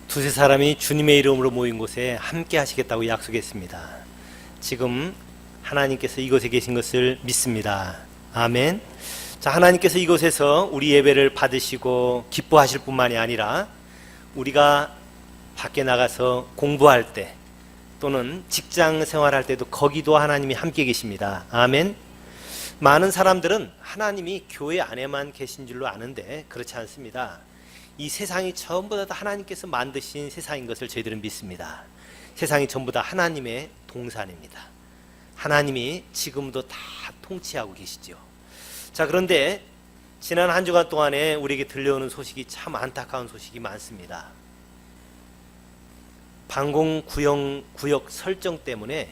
두세 사람이 주님의 이름으로 모인 곳에 함께 하시겠다고 약속했습니다. 지금 하나님께서 이곳에 계신 것을 믿습니다. 아멘. 자, 하나님께서 이곳에서 우리 예배를 받으시고 기뻐하실 뿐만이 아니라 우리가 밖에 나가서 공부할 때 또는 직장 생활할 때도 거기도 하나님이 함께 계십니다. 아멘. 많은 사람들은 하나님이 교회 안에만 계신 줄로 아는데 그렇지 않습니다. 이 세상이 전부 다 하나님께서 만드신 세상인 것을 저희들은 믿습니다. 세상이 전부 다 하나님의 동산입니다. 하나님이 지금도 다 통치하고 계시죠. 자, 그런데 지난 한 주간 동안에 우리에게 들려오는 소식이 참 안타까운 소식이 많습니다. 방공구역 설정 때문에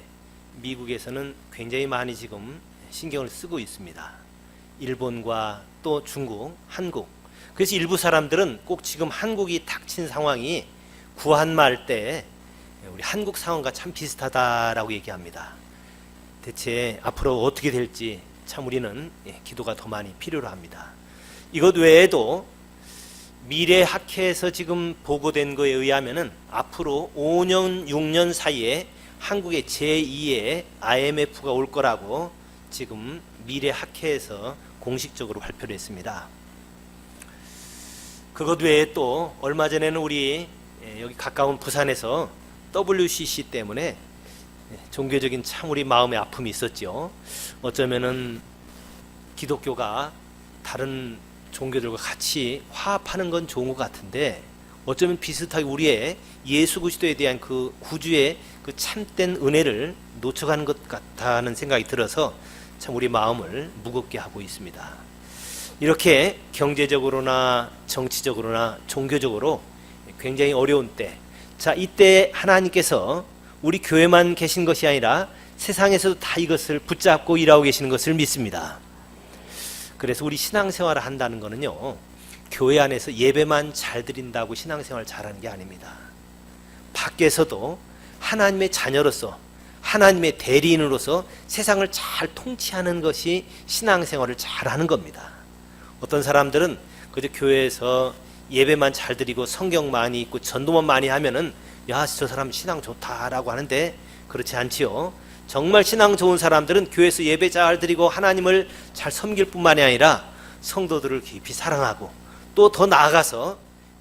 미국에서는 굉장히 많이 지금 신경을 쓰고 있습니다. 일본과 또 중국, 한국. 그래서 일부 사람들은 꼭 지금 한국이 닥친 상황이 구한말 때 우리 한국 상황과 참 비슷하다라고 얘기합니다. 대체 앞으로 어떻게 될지 참 우리는 기도가 더 많이 필요로 합니다. 이것 외에도 미래학회에서 지금 보고된 거에 의하면은 앞으로 5년, 6년 사이에 한국의 제2의 IMF가 올 거라고 지금 미래학회에서 공식적으로 발표를 했습니다. 그것 외에 또 얼마 전에는 우리 여기 가까운 부산에서 WCC 때문에 종교적인 참 우리 마음의 아픔이 있었죠. 어쩌면은 기독교가 다른 종교들과 같이 화합하는 건 좋은 것 같은데 어쩌면 비슷하게 우리의 예수 그리스도에 대한 그 구주의 그 참된 은혜를 놓쳐가는 것 같다는 생각이 들어서 참 우리 마음을 무겁게 하고 있습니다. 이렇게 경제적으로나 정치적으로나 종교적으로 굉장히 어려운 때, 자, 이때 하나님께서 우리 교회만 계신 것이 아니라 세상에서도 다 이것을 붙잡고 일하고 계시는 것을 믿습니다. 그래서 우리 신앙생활을 한다는 것은요, 교회 안에서 예배만 잘 드린다고 신앙생활 잘하는 게 아닙니다. 밖에서도 하나님의 자녀로서, 하나님의 대리인으로서 세상을 잘 통치하는 것이 신앙생활을 잘하는 겁니다. 어떤 사람들은 그저 교회에서 예배만 잘 드리고 성경 많이 읽고 전도만 많이 하면은 야, 저 사람 신앙 좋다라고 하는데 그렇지 않지요. 정말 신앙 좋은 사람들은 교회에서 예배 잘 드리고 하나님을 잘 섬길 뿐만이 아니라 성도들을 깊이 사랑하고 또 더 나아가서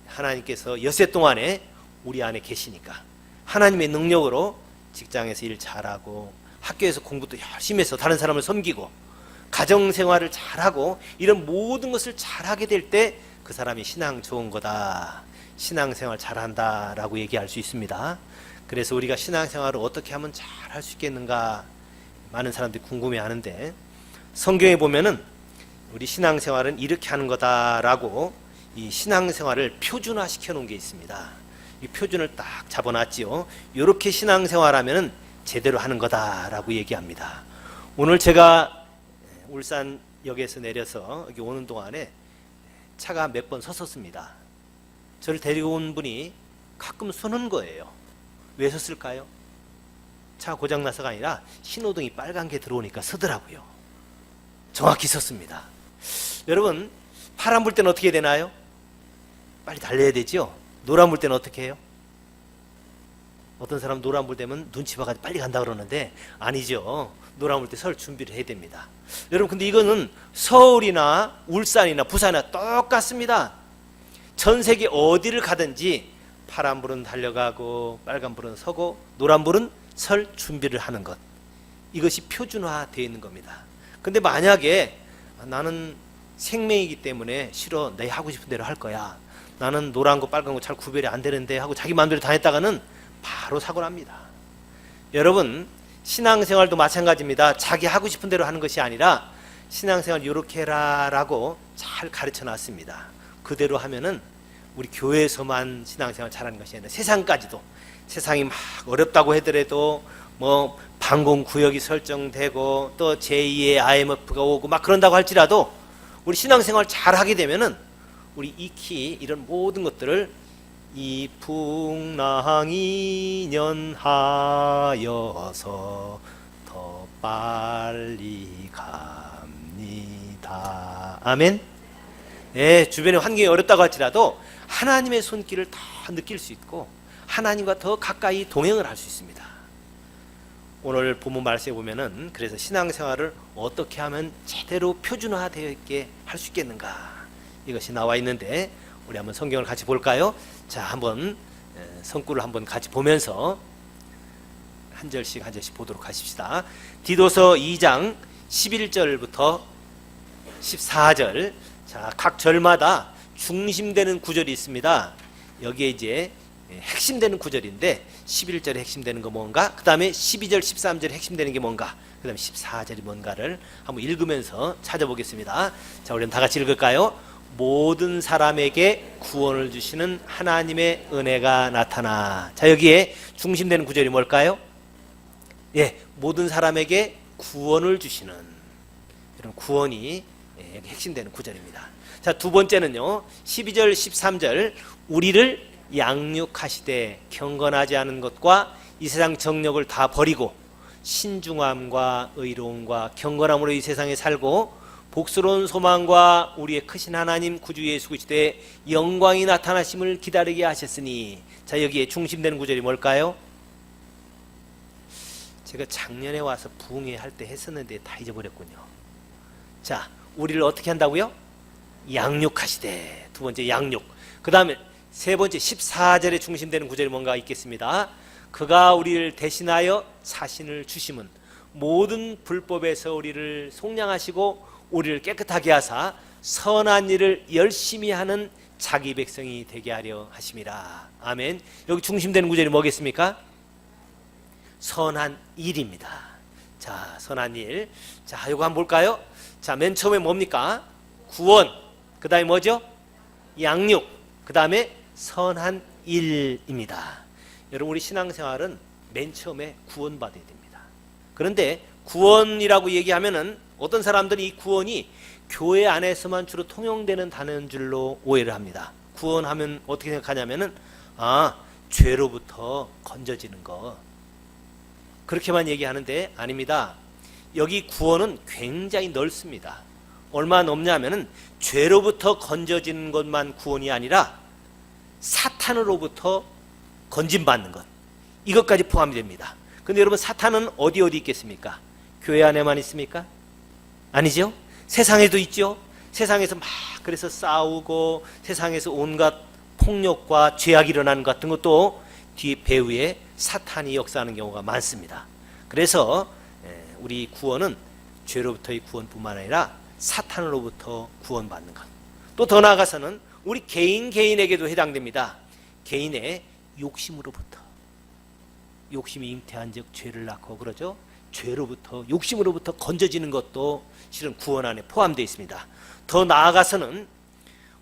하나님께서 엿새 동안에 우리 안에 계시니까 하나님의 능력으로 직장에서 일 잘하고 학교에서 공부도 열심히 해서 다른 사람을 섬기고 가정생활을 잘하고 이런 모든 것을 잘하게 될 때 그 사람이 신앙 좋은 거다, 신앙생활 잘한다 라고 얘기할 수 있습니다. 그래서 우리가 신앙생활을 어떻게 하면 잘 할 수 있겠는가 많은 사람들이 궁금해하는데 성경에 보면은 우리 신앙생활은 이렇게 하는 거다라고 이 신앙생활을 표준화 시켜놓은 게 있습니다. 이 표준을 딱 잡아놨지요. 이렇게 신앙생활하면은 제대로 하는 거다라고 얘기합니다. 오늘 제가 울산역에서 내려서 여기 오는 동안에 차가 몇 번 섰었습니다. 저를 데리고 온 분이 가끔 서는 거예요. 왜 섰을까요? 차 고장나서가 아니라 신호등이 빨간 게 들어오니까 서더라고요. 정확히 섰습니다. 여러분, 파란 불 때는 어떻게 되나요? 빨리 달려야 되죠. 노란 불 때는 어떻게 해요? 어떤 사람 노란 불 되면 눈치 봐가지고 빨리 간다 그러는데 아니죠. 노란 불 때 설 준비를 해야 됩니다. 여러분, 근데 이거는 서울이나 울산이나 부산이나 똑같습니다. 전 세계 어디를 가든지 파란 불은 달려가고 빨간 불은 서고 노란 불은 설 준비를 하는 것, 이것이 표준화되어 있는 겁니다. 근데 만약에 나는 생명이기 때문에 싫어, 내 하고 싶은 대로 할 거야, 나는 노란 거 빨간 거 잘 구별이 안 되는데 하고 자기 마음대로 다녔다가는 바로 사고 납니다. 여러분, 신앙생활도 마찬가지입니다. 자기 하고 싶은 대로 하는 것이 아니라 신앙생활 이렇게 해라 라고 잘 가르쳐 놨습니다. 그대로 하면은 우리 교회에서만 신앙생활 잘하는 것이 아니라 세상까지도, 세상이 막 어렵다고 하더라도 뭐 방공구역이 설정되고 또 제2의 IMF가 오고 막 그런다고 할지라도 우리 신앙생활 잘하게 되면은 우리 익히 이런 모든 것들을 이 풍랑이 연하여서 더 빨리 갑니다. 아멘. 예, 주변의 환경이 어렵다고 할지라도 하나님의 손길을 더 느낄 수 있고 하나님과 더 가까이 동행을 할 수 있습니다. 오늘 본문 말씀에 보면은 그래서 신앙생활을 어떻게 하면 제대로 표준화되어 있게 할 수 있겠는가, 이것이 나와 있는데 우리 한번 성경을 같이 볼까요? 자, 한번 성구를 한번 같이 보면서 한 절씩 한 절씩 보도록 하십시다. 디도서 2장 11절부터 14절. 자, 각 절마다 중심되는 구절이 있습니다. 여기에 이제 핵심되는 구절인데 11절에 핵심되는 거 뭔가, 그 다음에 12절 13절에 핵심되는 게 뭔가, 그 다음에 14절이 뭔가를 한번 읽으면서 찾아보겠습니다. 자, 우리는 다 같이 읽을까요? 모든 사람에게 구원을 주시는 하나님의 은혜가 나타나. 자, 여기에 중심되는 구절이 뭘까요? 예, 모든 사람에게 구원을 주시는, 이런 구원이 핵심되는 구절입니다. 자, 두 번째는요, 12절 13절, 우리를 양육하시되 경건하지 않은 것과 이 세상 정력을 다 버리고 신중함과 의로움과 경건함으로 이 세상에 살고 복스러운 소망과 우리의 크신 하나님 구주 예수 그리스도의 영광이 나타나심을 기다리게 하셨으니. 자, 여기에 중심되는 구절이 뭘까요? 제가 작년에 와서 부흥회 할 때 했었는데 다 잊어버렸군요. 자, 우리를 어떻게 한다고요? 양육하시되. 두 번째 양육. 그 다음에 세 번째 14절에 중심되는 구절이 뭔가 있겠습니다. 그가 우리를 대신하여 자신을 주심은 모든 불법에서 우리를 속량하시고 우리를 깨끗하게 하사 선한 일을 열심히 하는 자기 백성이 되게 하려 하심이라. 아멘. 여기 중심되는 구절이 뭐겠습니까? 선한 일입니다. 자, 선한 일. 자, 이거 한번 볼까요? 자, 맨 처음에 뭡니까? 구원. 그 다음에 뭐죠? 양육. 그 다음에 선한 일입니다. 여러분, 우리 신앙생활은 맨 처음에 구원받아야 됩니다. 그런데 구원이라고 얘기하면은 어떤 사람들이 이 구원이 교회 안에서만 주로 통용되는 단어인 줄로 오해를 합니다. 구원하면 어떻게 생각하냐면은 죄로부터 건져지는 거, 그렇게만 얘기하는데 아닙니다. 여기 구원은 굉장히 넓습니다. 얼마나 넓냐면은 죄로부터 건져지는 것만 구원이 아니라 사탄으로부터 건진받는 것, 이것까지 포함이 됩니다. 근데 여러분, 사탄은 어디 있겠습니까? 교회 안에만 있습니까? 아니죠? 세상에도 있죠? 세상에서 막 그래서 싸우고 세상에서 온갖 폭력과 죄악이 일어나는 것 같은 것도 뒤 배후에 사탄이 역사하는 경우가 많습니다. 그래서 우리 구원은 죄로부터의 구원뿐만 아니라 사탄으로부터 구원받는 것, 또 더 나아가서는 우리 개인에게도 해당됩니다. 개인의 욕심으로부터, 욕심이 잉태한 즉 죄를 낳고 그러죠. 죄로부터, 욕심으로부터 건져지는 것도 실은 구원 안에 포함되어 있습니다. 더 나아가서는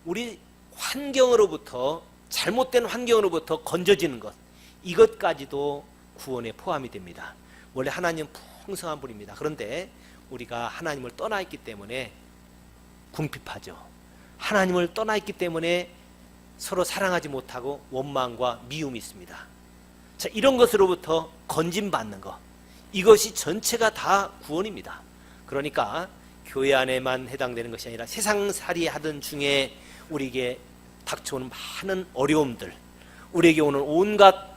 우리 환경으로부터, 잘못된 환경으로부터 건져지는 것, 이것까지도 구원에 포함이 됩니다. 원래 하나님은 풍성한 분입니다. 그런데 우리가 하나님을 떠나 있기 때문에 궁핍하죠. 하나님을 떠나 있기 때문에 서로 사랑하지 못하고 원망과 미움이 있습니다. 자, 이런 것으로부터 건진받는 것, 이것이 전체가 다 구원입니다. 그러니까 교회 안에만 해당되는 것이 아니라 세상살이 하던 중에 우리에게 닥쳐오는 많은 어려움들, 우리에게 오는 온갖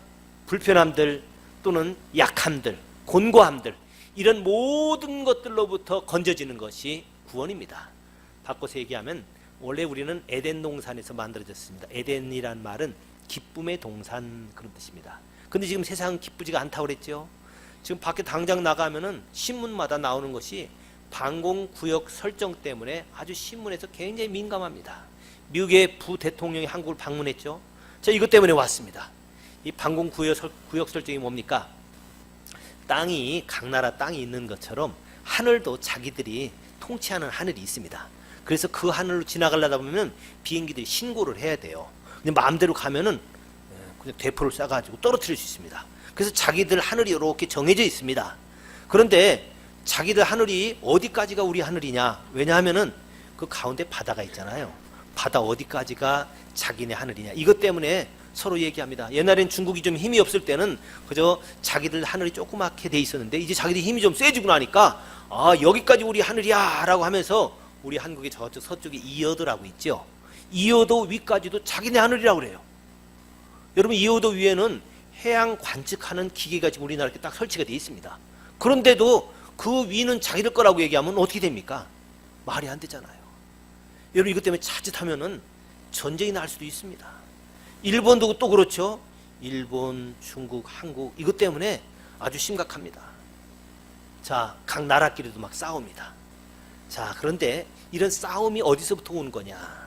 불편함들 또는 약함들, 곤고함들, 이런 모든 것들로부터 건져지는 것이 구원입니다. 바꿔서 얘기하면 원래 우리는 에덴 동산에서 만들어졌습니다. 에덴이란 말은 기쁨의 동산, 그런 뜻입니다. 근데 지금 세상은 기쁘지가 않다고 그랬죠. 지금 밖에 당장 나가면은 신문마다 나오는 것이 방공구역 설정 때문에 아주 신문에서 굉장히 민감합니다. 미국의 부대통령이 한국을 방문했죠. 자, 이것 때문에 왔습니다. 이 방공구역 설정이 뭡니까? 땅이, 각 나라 땅이 있는 것처럼 하늘도 자기들이 통치하는 하늘이 있습니다. 그래서 그 하늘로 지나가려다 보면 비행기들이 신고를 해야 돼요. 근데 마음대로 가면은 그냥 대포를 쏴가지고 떨어뜨릴 수 있습니다. 그래서 자기들 하늘이 이렇게 정해져 있습니다. 그런데 자기들 하늘이 어디까지가 우리 하늘이냐? 왜냐하면은 그 가운데 바다가 있잖아요. 바다 어디까지가 자기네 하늘이냐? 이것 때문에 서로 얘기합니다. 옛날엔 중국이 좀 힘이 없을 때는 그저 자기들 하늘이 조그맣게 돼 있었는데 이제 자기들 힘이 좀 세지고 나니까 여기까지 우리 하늘이야 라고 하면서 우리 한국의 저쪽 서쪽에 이어도라고 있죠. 이어도 위까지도 자기네 하늘이라고 그래요. 여러분, 이어도 위에는 해양 관측하는 기계가 지금 우리나라에 딱 설치가 되어 있습니다. 그런데도 그 위는 자기들 거라고 얘기하면 어떻게 됩니까? 말이 안 되잖아요. 여러분, 이것 때문에 자칫하면은 전쟁이 날 수도 있습니다. 일본도 또 그렇죠. 일본, 중국, 한국, 이것 때문에 아주 심각합니다. 자, 각 나라끼리도 막 싸웁니다. 자, 그런데 이런 싸움이 어디서부터 온 거냐?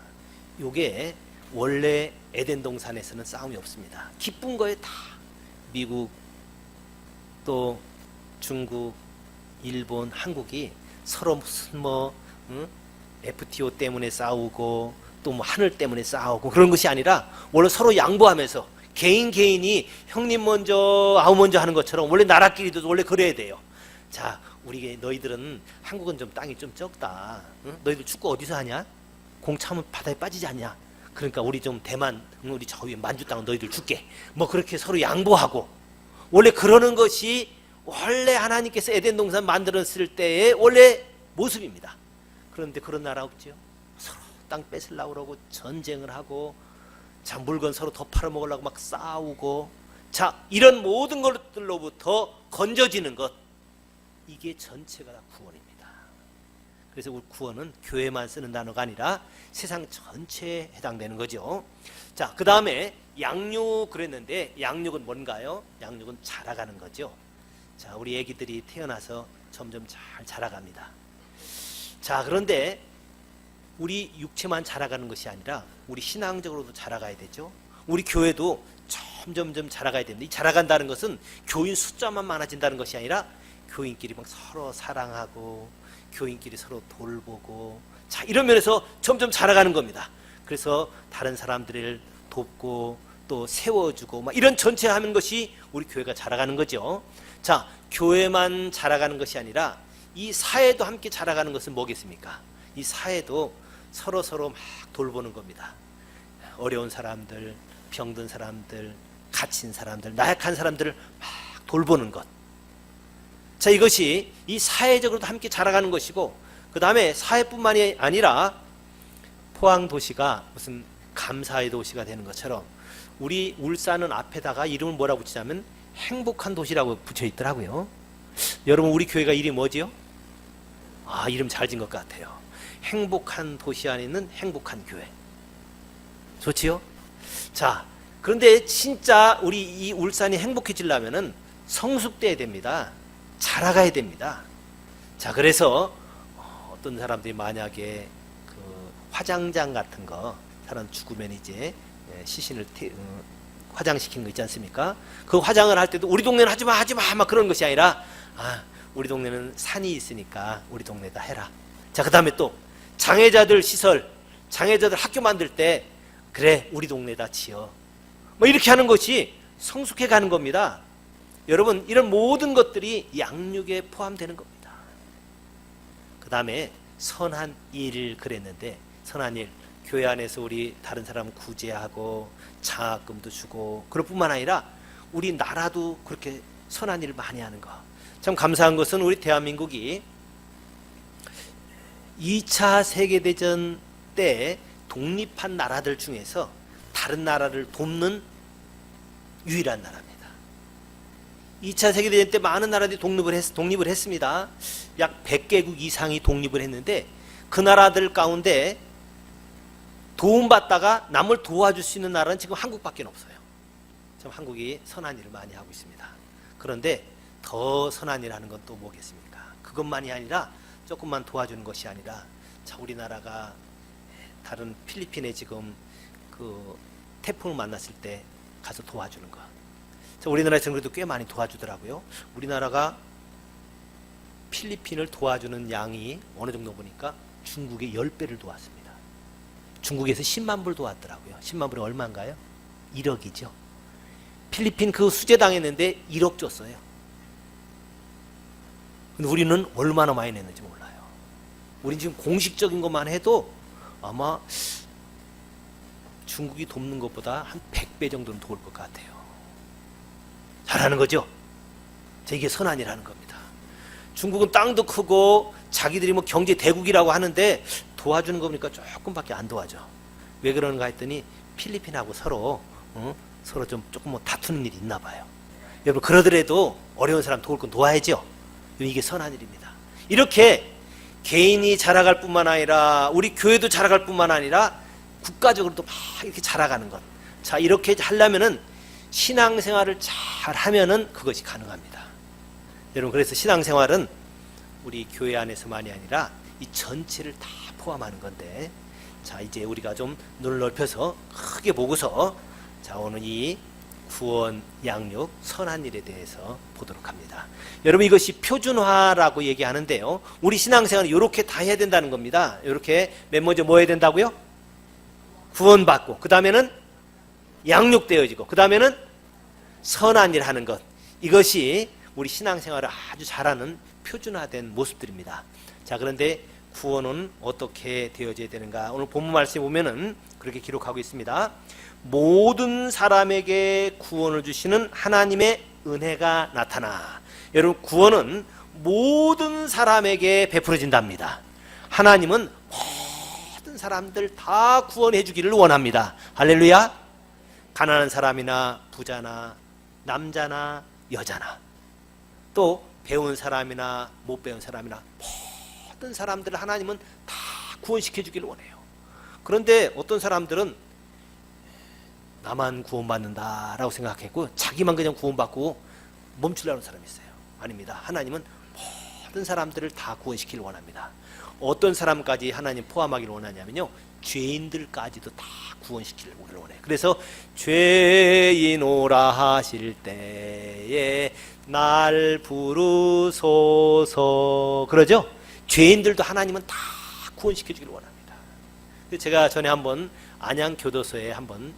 요게 원래 에덴 동산에서는 싸움이 없습니다. 기쁜 거에 다 미국, 또 중국, 일본, 한국이 서로 무슨 FTO 때문에 싸우고 또 뭐 하늘 때문에 싸우고 그런 것이 아니라 원래 서로 양보하면서 개인이 형님 먼저 아우 먼저 하는 것처럼 원래 나라끼리도 원래 그래야 돼요. 자, 너희들은 한국은 좀 땅이 좀 적다. 응? 너희들 축구 어디서 하냐? 공 차면 바다에 빠지지 않냐? 그러니까 우리 좀 대만, 우리 저 위에 만주 땅은 너희들 줄게. 뭐 그렇게 서로 양보하고 원래 그러는 것이 원래 하나님께서 에덴 동산 만들었을 때의 원래 모습입니다. 그런데 그런 나라 없죠. 서로 땅 뺏으려고 그러고 전쟁을 하고, 자, 물건 서로 더 팔아먹으려고 막 싸우고, 자, 이런 모든 것들로부터 건져지는 것, 이게 전체가 다 구원입니다. 그래서 우리 구원은 교회만 쓰는 단어가 아니라 세상 전체에 해당되는 거죠. 자, 그 다음에 양육 그랬는데, 양육은 뭔가요? 양육은 자라가는 거죠. 자, 우리 애기들이 태어나서 점점 잘 자라갑니다. 자, 그런데 우리 육체만 자라가는 것이 아니라 우리 신앙적으로도 자라가야 되죠. 우리 교회도 점점점 자라가야 됩니다. 이 자라간다는 것은 교인 숫자만 많아진다는 것이 아니라 교인끼리 막 서로 사랑하고 교인끼리 서로 돌보고, 자, 이런 면에서 점점 자라가는 겁니다. 그래서 다른 사람들을 돕고 또 세워주고 막 이런 전체 하는 것이 우리 교회가 자라가는 거죠. 자, 교회만 자라가는 것이 아니라 이 사회도 함께 자라가는 것은 뭐겠습니까? 이 사회도 서로 막 돌보는 겁니다. 어려운 사람들, 병든 사람들, 갇힌 사람들, 나약한 사람들을 막 돌보는 것. 자, 이것이 이 사회적으로도 함께 자라가는 것이고, 그 다음에 사회뿐만이 아니라 포항도시가 무슨 감사의 도시가 되는 것처럼 우리 울산은 앞에다가 이름을 뭐라고 붙이냐면 행복한 도시라고 붙여 있더라고요. 여러분, 우리 교회가 이름이 뭐지요? 아, 이름 잘 지은 것 같아요. 행복한 도시 안에 있는 행복한 교회. 좋지요? 자, 그런데 진짜 우리 이 울산이 행복해지려면은 성숙돼야 됩니다. 자라가야 됩니다. 자, 그래서 어떤 사람들이 만약에 그 화장장 같은 거, 사람 죽으면 이제 시신을 화장시키는 거 있지 않습니까? 그 화장을 할 때도 우리 동네는 하지마 막 그런 것이 아니라, 아, 우리 동네는 산이 있으니까 우리 동네다 해라. 자, 그 다음에 또 장애자들 시설, 장애자들 학교 만들 때 그래, 우리 동네다 지어. 뭐 이렇게 하는 것이 성숙해 가는 겁니다. 여러분, 이런 모든 것들이 양육에 포함되는 겁니다. 그 다음에 선한 일 그랬는데, 선한 일, 교회 안에서 우리 다른 사람 구제하고 장학금도 주고 그럴 뿐만 아니라 우리 나라도 그렇게 선한 일을 많이 하는 거. 참 감사한 것은 우리 대한민국이 2차 세계대전 때 독립한 나라들 중에서 다른 나라를 돕는 유일한 나라입니다. 2차 세계대전 때 많은 나라들이 독립을 했습니다. 약 100개국 이상이 독립을 했는데 그 나라들 가운데 도움받다가 남을 도와줄 수 있는 나라는 지금 한국밖에 없어요. 참 한국이 선한 일을 많이 하고 있습니다. 그런데 더 선한 일 하는 건 또 뭐겠습니까? 그것만이 아니라 조금만 도와주는 것이 아니라, 자, 우리나라가 다른 필리핀에 지금 그 태풍을 만났을 때 가서 도와주는 거. 자, 우리나라에서는 그래도 꽤 많이 도와주더라고요. 우리나라가 필리핀을 도와주는 양이 어느 정도 보니까 중국의 10배를 도왔습니다. 중국에서 10만 불 도왔더라고요. 10만 불이 얼마인가요? 1억이죠. 필리핀 그 수재 당했는데 1억 줬어요. 근데 우리는 얼마나 많이 냈는지 몰라요. 우린 지금 공식적인 것만 해도 아마 중국이 돕는 것보다 한 100배 정도는 도울 것 같아요. 잘하는 거죠? 자, 이게 선한 일하는 겁니다. 중국은 땅도 크고 자기들이 뭐 경제 대국이라고 하는데 도와주는 거 보니까 조금밖에 안 도와줘. 왜 그러는가 했더니 필리핀하고 서로 서로 좀 조금 뭐 다투는 일이 있나 봐요. 여러분 그러더라도 어려운 사람 도울 건 도와야죠. 이게 선한 일입니다. 이렇게 개인이 자라갈 뿐만 아니라 우리 교회도 자라갈 뿐만 아니라 국가적으로도 막 이렇게 자라가는 것. 자, 이렇게 하려면은 신앙생활을 잘 하면은 그것이 가능합니다. 여러분 그래서 신앙생활은 우리 교회 안에서만이 아니라 이 전체를 다 포함하는 건데, 자 이제 우리가 좀 눈을 넓혀서 크게 보고서 자 오늘 이 구원, 양육, 선한 일에 대해서 보도록 합니다. 여러분 이것이 표준화라고 얘기하는데요, 우리 신앙생활은 이렇게 다 해야 된다는 겁니다. 이렇게 맨 먼저 뭐 해야 된다고요? 구원받고, 그 다음에는 양육되어지고, 그 다음에는 선한 일 하는 것. 이것이 우리 신앙생활을 아주 잘하는 표준화된 모습들입니다. 자, 그런데 구원은 어떻게 되어져야 되는가? 오늘 본문 말씀에 보면은 그렇게 기록하고 있습니다. 모든 사람에게 구원을 주시는 하나님의 은혜가 나타나. 여러분 구원은 모든 사람에게 베풀어진답니다. 하나님은 모든 사람들 다 구원해 주기를 원합니다. 할렐루야. 가난한 사람이나 부자나 남자나 여자나 또 배운 사람이나 못 배운 사람이나 모든 사람들을 하나님은 다 구원시켜 주기를 원해요. 그런데 어떤 사람들은 나만 구원받는다라고 생각했고 자기만 그냥 구원받고 멈추려는 사람이 있어요. 아닙니다. 하나님은 모든 사람들을 다 구원시키길 원합니다. 어떤 사람까지 하나님 포함하기를 원하냐면요, 죄인들까지도 다 구원시키기를 원해요. 그래서 죄인오라 하실 때에 날 부르소서 그러죠. 죄인들도 하나님은 다 구원시켜주기를 원합니다. 제가 전에 한번 안양교도소에 한번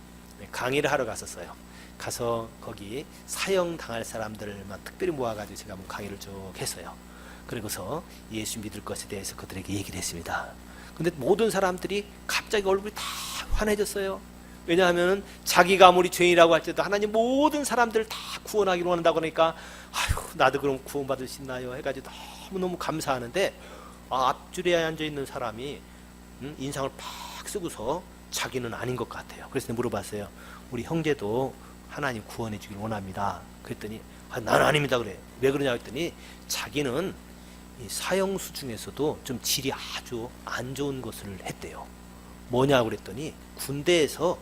강의를 하러 갔었어요. 가서 거기 사형 당할 사람들만 특별히 모아가지고 제가 한번 강의를 쭉 했어요. 그리고서 예수 믿을 것에 대해서 그들에게 얘기를 했습니다. 근데 모든 사람들이 갑자기 얼굴이 다 환해졌어요. 왜냐하면 자기가 아무리 죄인이라고 할지라도 하나님 모든 사람들을 다 구원하기로 원한다고 하니까 아휴 나도 그럼 구원받을 수 있나요? 해가지고 너무너무 감사하는데 앞줄에 앉아있는 사람이 인상을 팍 쓰고서 자기는 아닌 것 같아요. 그래서 내가 물어봤어요. 우리 형제도 하나님 구원해 주길 원합니다. 그랬더니 난 아닙니다 그래. 왜 그러냐 했더니 자기는 이 사형수 중에서도 좀 질이 아주 안 좋은 것을 했대요. 뭐냐고 그랬더니 군대에서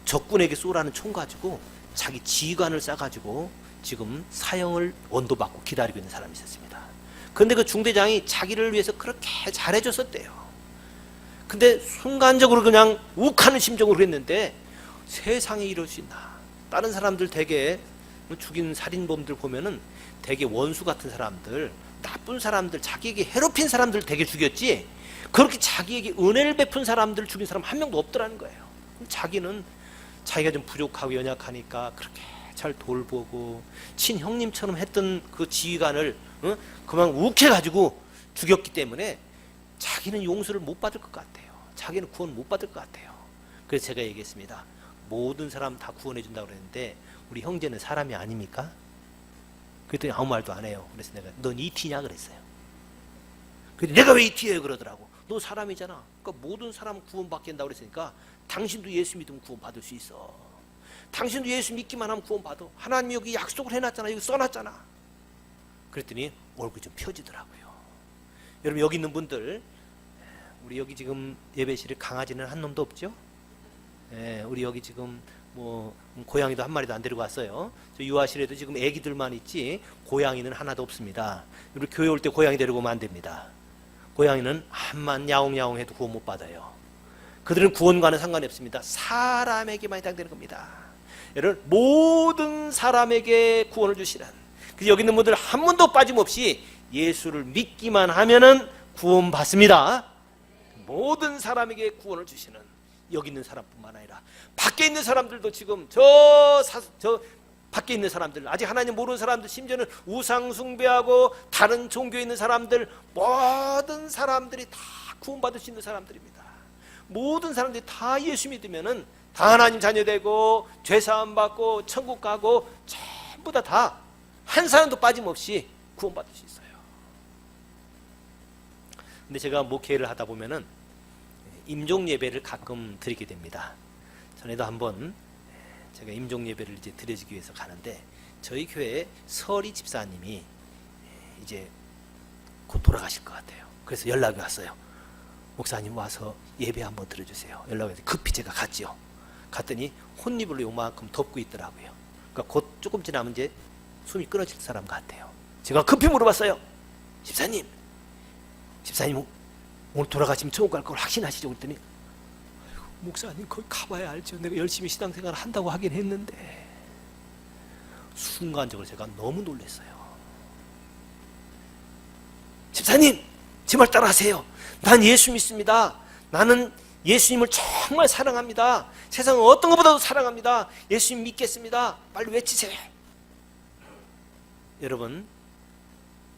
적군에게 쏘라는 총 가지고 자기 지휘관을 싸가지고 지금 사형을 원도받고 기다리고 있는 사람이 있었습니다. 그런데 그 중대장이 자기를 위해서 그렇게 잘해줬었대요. 근데 순간적으로 그냥 욱하는 심정으로 했는데 세상에 이럴 수 있나. 다른 사람들 되게 죽인 살인범들 보면은 되게 원수 같은 사람들, 나쁜 사람들, 자기에게 해롭힌 사람들 되게 죽였지, 그렇게 자기에게 은혜를 베푼 사람들 죽인 사람 한 명도 없더라는 거예요. 자기는 자기가 좀 부족하고 연약하니까 그렇게 잘 돌보고 친형님처럼 했던 그 지휘관을 그만 욱해가지고 죽였기 때문에 자기는 용서를 못 받을 것 같아요. 자기는 구원 못 받을 것 같아요. 그래서 제가 얘기했습니다. 모든 사람 다 구원해 준다고 그랬는데 우리 형제는 사람이 아닙니까? 그랬더니 아무 말도 안 해요. 그래서 내가 넌 이티냐 그랬어요. 그랬더니 내가 왜 이티예요 그러더라고. 너 사람이잖아. 그러니까 모든 사람 구원받게 한다고 그랬으니까 당신도 예수 믿으면 구원받을 수 있어. 당신도 예수 믿기만 하면 구원받아. 하나님이 여기 약속을 해놨잖아. 여기 써놨잖아. 그랬더니 얼굴이 좀 펴지더라고요. 여러분 여기 있는 분들, 우리 여기 지금 예배실에 강아지는 한 놈도 없죠? 우리 여기 지금 뭐 고양이도 한 마리도 안 데리고 왔어요. 저 유아실에도 지금 애기들만 있지 고양이는 하나도 없습니다. 우리 교회 올 때 고양이 데리고 오면 안 됩니다. 고양이는 한만 야옹야옹 해도 구원 못 받아요. 그들은 구원과는 상관이 없습니다. 사람에게만 해당되는 겁니다. 여러분 모든 사람에게 구원을 주시는, 그래서 여기 있는 분들 한 분도 빠짐없이 예수를 믿기만 하면은 구원 받습니다. 모든 사람에게 구원을 주시는, 여기 있는 사람뿐만 아니라 밖에 있는 사람들도 지금 저 밖에 있는 사람들, 아직 하나님 모르는 사람들, 심지어는 우상 숭배하고 다른 종교에 있는 사람들, 모든 사람들이 다 구원받을 수 있는 사람들입니다. 모든 사람들이 다 예수 믿으면은 다 하나님 자녀 되고 죄 사함 받고 천국 가고 전부 다 한 사람도 빠짐없이 구원받을 수 있어요. 근데 제가 목회를 하다 보면은 임종 예배를 가끔 드리게 됩니다. 전에도 한번 제가 임종 예배를 이제 드려주기 위해서 가는데 저희 교회 서리 집사님이 이제 곧 돌아가실 것 같아요. 그래서 연락이 왔어요. 목사님 와서 예배 한번 드려주세요. 연락이 와서 급히 제가 갔죠. 갔더니 혼입으로 요만큼 덮고 있더라고요. 그러니까 곧 조금 지나면 이제 숨이 끊어질 사람 같아요. 제가 급히 물어봤어요. 집사님 오늘 돌아가시면 천국 갈 걸 확신하시죠? 그랬더니 목사님 거기 가봐야 알죠. 내가 열심히 신앙생활을 한다고 하긴 했는데. 순간적으로 제가 너무 놀랐어요. 집사님 제 말 따라하세요. 난 예수 믿습니다. 나는 예수님을 정말 사랑합니다. 세상은 어떤 것보다도 사랑합니다. 예수님 믿겠습니다. 빨리 외치세요. 여러분,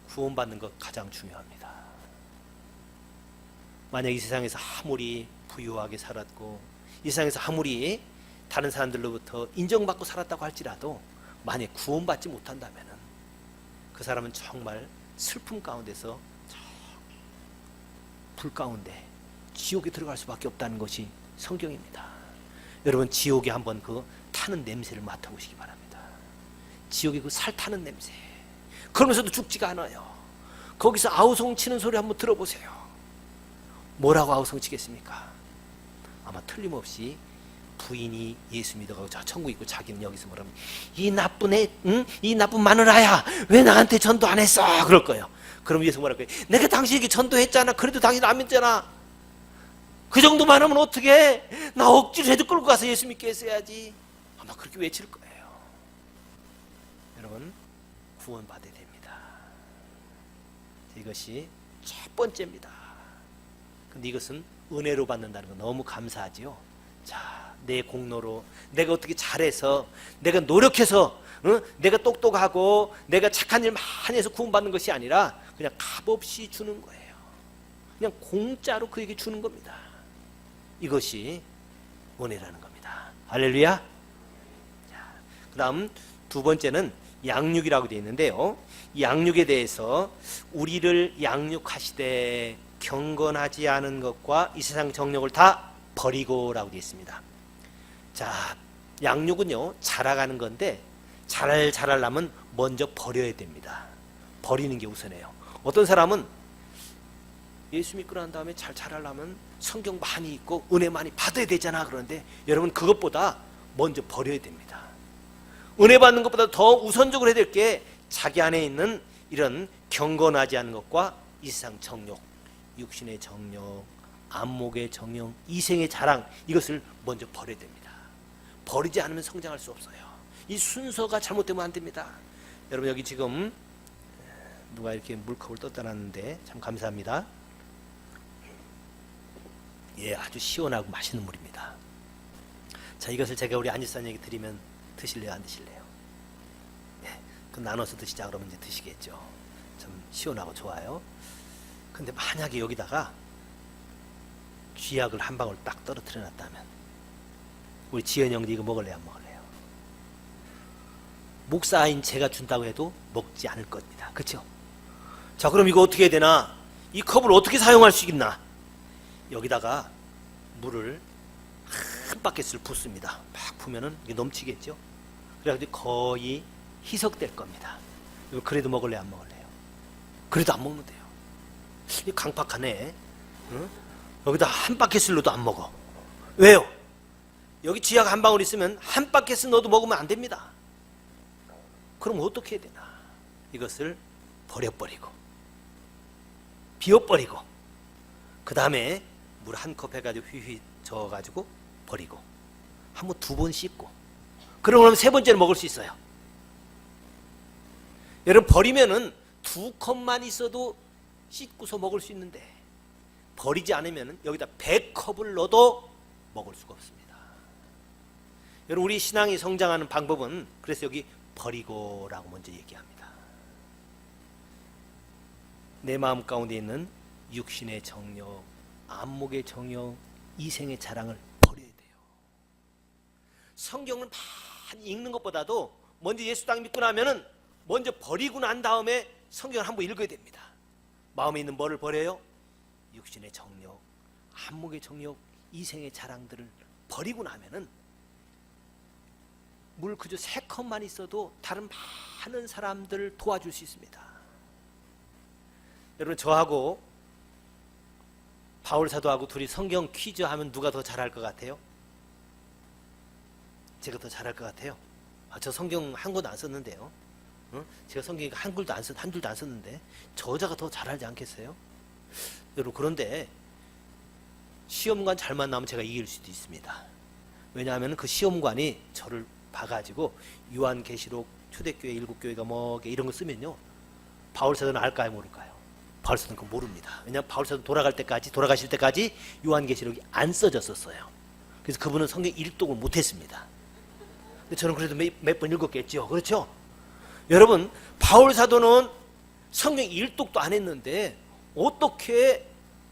구원받는 것 가장 중요합니다. 만약 이 세상에서 아무리 부유하게 살았고 이 세상에서 아무리 다른 사람들로부터 인정받고 살았다고 할지라도 만약 구원받지 못한다면 그 사람은 정말 슬픔 가운데서 불 가운데 지옥에 들어갈 수밖에 없다는 것이 성경입니다. 여러분, 지옥에 한번 그 타는 냄새를 맡아보시기 바랍니다. 지옥의 그 살 타는 냄새, 그러면서도 죽지가 않아요. 거기서 아우성 치는 소리 한번 들어보세요. 뭐라고 아우성 치겠습니까? 아마 틀림없이 부인이 예수 믿어가고 저 천국 있고 자기는 여기서 뭐라면 이 나쁜 애, 응? 이 나쁜 마누라야 왜 나한테 전도 안 했어? 그럴 거예요. 그럼 예수 뭐랄 거예요? 내가 당신에게 전도했잖아. 그래도 당신 안 믿잖아. 그 정도만 하면 어떡해? 나 억지로 해도 끌고 가서 예수 믿게 했어야지. 아마 그렇게 외칠 거예요. 여러분, 구원받아야 됩니다. 이것이 첫 번째입니다. 근데 이것은 은혜로 받는다는 건 너무 감사하지요. 자, 내 공로로 내가 어떻게 잘해서 내가 노력해서 내가 똑똑하고 내가 착한 일 많이 해서 구원받는 것이 아니라 그냥 값없이 주는 거예요. 그냥 공짜로 그에게 주는 겁니다. 이것이 은혜라는 겁니다. 할렐루야. 그 다음 두 번째는 양육이라고 되어 있는데요, 이 양육에 대해서 우리를 양육하시되 경건하지 않은 것과 이 세상 정욕을 다 버리고라고 되어 있습니다. 자, 양육은요 자라가는 건데 잘 자라려면 먼저 버려야 됩니다. 버리는 게 우선이에요. 어떤 사람은 예수 믿고 난 다음에 잘 자라려면 성경 많이 읽고 은혜 많이 받아야 되잖아. 그런데 여러분, 그것보다 먼저 버려야 됩니다. 은혜 받는 것보다 더 우선적으로 해야 될 게 자기 안에 있는 이런 경건하지 않은 것과 이 세상 정욕, 육신의 정욕, 안목의 정욕, 이생의 자랑, 이것을 먼저 버려야 됩니다. 버리지 않으면 성장할 수 없어요. 이 순서가 잘못되면 안 됩니다. 여러분, 여기 지금 누가 이렇게 물컵을 떠다 놨는데 참 감사합니다. 예, 아주 시원하고 맛있는 물입니다. 자, 이것을 제가 우리 안지사님에게 드리면 드실래요, 안 드실래요? 예, 그 나눠서 드시자 그러면 이제 드시겠죠. 참 시원하고 좋아요. 근데 만약에 여기다가 쥐약을 한 방울 딱 떨어뜨려 놨다면 우리 지연이 형도 이거 먹을래요, 안 먹을래요? 목사인 제가 준다고 해도 먹지 않을 겁니다. 그렇죠? 자, 그럼 이거 어떻게 해야 되나? 이 컵을 어떻게 사용할 수 있나? 여기다가 물을 한 바켓을 붓습니다. 막 부으면은 이게 넘치겠죠? 그래가지고 거의 희석될 겁니다. 이거 그래도 먹을래요, 안 먹을래요? 그래도 안 먹는데요. 이 강팍하네. 응? 여기다 한 바켓을 넣어도 안 먹어. 왜요? 여기 쥐약 한 방울 있으면 한 바켓을 넣어도 먹으면 안 됩니다. 그럼 어떻게 해야 되나? 이것을 버려버리고 비워버리고 그 다음에 물 한 컵 해가지고 휘휘 저어가지고 버리고 한 번 두 번 씻고 그러면 세 번째는 먹을 수 있어요. 여러분, 버리면은 두 컵만 있어도 씻고서 먹을 수 있는데 버리지 않으면 여기다 100컵을 넣어도 먹을 수가 없습니다. 여러분, 우리 신앙이 성장하는 방법은 그래서 여기 버리고라고 먼저 얘기합니다. 내 마음 가운데 있는 육신의 정욕, 안목의 정욕, 이생의 자랑을 버려야 돼요. 성경을 많이 읽는 것보다도 먼저 예수 딱 믿고 나면은 먼저 버리고 난 다음에 성경을 한번 읽어야 됩니다. 마음에 있는 뭐를 버려요? 육신의 정욕, 한목의 정욕, 이생의 자랑들을 버리고 나면은 물 그저 3컵만 있어도 다른 많은 사람들을 도와줄 수 있습니다. 여러분, 저하고 바울 사도하고 둘이 성경 퀴즈 하면 누가 더 잘할 것 같아요? 제가 더 잘할 것 같아요. 저 성경 한 권도 안 썼는데요. 제가 성경 한 줄도 안 썼는데 저자가 더 잘하지 않겠어요? 여러분, 그런데 시험관 잘만 나오면 제가 이길 수도 있습니다. 왜냐하면 그 시험관이 저를 봐가지고 요한계시록, 초대교회, 일곱교회가 뭐게 이런 거 쓰면요, 바울사도는 알까요, 모를까요? 바울사도는 그거 모릅니다. 왜냐하면 바울사도 돌아가실 때까지 요한계시록이 안 써졌었어요. 그래서 그분은 성경 일독을 못했습니다. 근데 저는 그래도 몇 번 읽었겠죠. 그렇죠? 여러분, 바울사도는 성경 일독도 안 했는데 어떻게